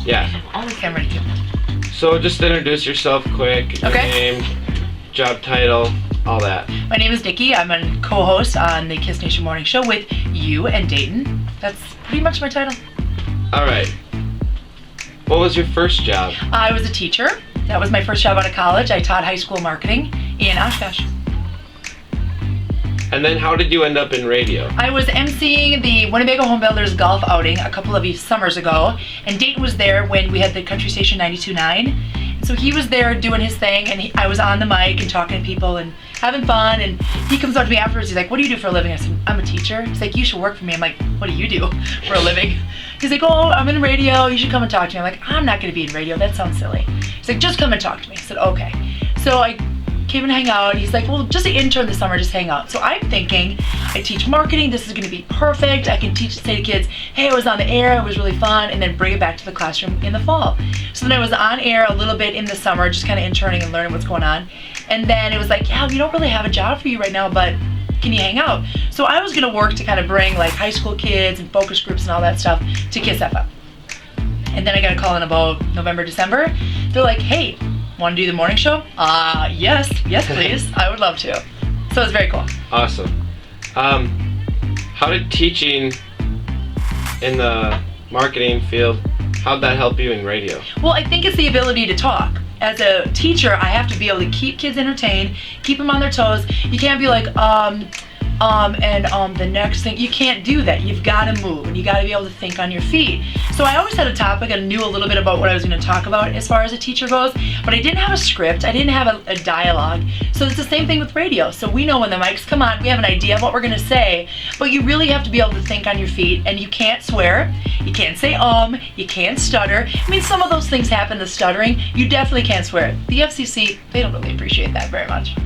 Yeah. Okay, I'm ready. So just introduce yourself quick. Your name, job title, all that. My name is Nikki. I'm a co-host on the Kiss Nation Morning Show with you and Dayton. That's pretty much my title. All right. What was your first job? I was a teacher. That was my first job out of college. I taught high school marketing in Oshkosh. And then how did you end up in radio? I was emceeing the Winnebago Home Builders golf outing a couple of summers ago, and Dayton was there when we had the country station 92.9. So he was there doing his thing, and I was on the mic and talking to people and having fun, and he comes up to me afterwards. He's like, "What do you do for a living?" I said, "I'm a teacher." He's like, "You should work for me." I'm like, "What do you do for a living?" He's like, "Oh, I'm in radio. You should come and talk to me." I'm like, "I'm not going to be in radio. That sounds silly." He's like, "Just come and talk to me." I said, "Okay." So I came and hang out. He's like, "Well, just an intern this summer, just hang out." So I'm thinking, I teach marketing. This is going to be perfect. I can say to kids, "Hey, I was on the air. It was really fun," and then bring it back to the classroom in the fall. So then I was on air a little bit in the summer, just kind of interning and learning what's going on. And then it was like, "Yeah, we don't really have a job for you right now, but can you hang out?" So I was going to work to kind of bring like high school kids and focus groups and all that stuff to Kiss FM. And then I got a call in about November, December. They're like, "Hey, want to do the morning show?" Yes, please. I would love to. So it was very cool. Awesome. How did teaching in the marketing field, how'd that help you in radio? Well, I think it's the ability to talk. As a teacher, I have to be able to keep kids entertained, keep them on their toes. You can't be like, the next thing. You can't do that. You've got to move, and you got to be able to think on your feet. So I always had a topic and knew a little bit about what I was going to talk about as far as a teacher goes, but I didn't have a script. I didn't have a dialogue. So it's the same thing with radio. So we know when the mics come on, we have an idea of what we're going to say, but you really have to be able to think on your feet, and you can't swear. You can't say you can't stutter. I mean, some of those things happen, the stuttering. You definitely can't swear. The FCC, they don't really appreciate that very much.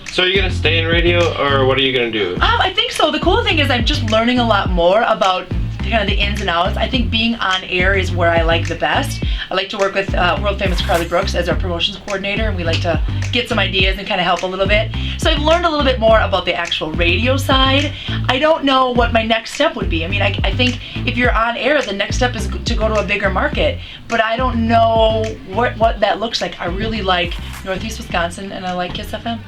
So are you going to stay in radio, or what are you going to do? I think so. The cool thing is I'm just learning a lot more about kind of the ins and outs. I think being on air is where I like the best. I like to work with world famous Carly Brooks as our promotions coordinator, and we like to get some ideas and kind of help a little bit. So I've learned a little bit more about the actual radio side. I don't know what my next step would be. I mean, I think if you're on air, the next step is to go to a bigger market, but I don't know what that looks like. I really like Northeast Wisconsin, and I like Kiss FM.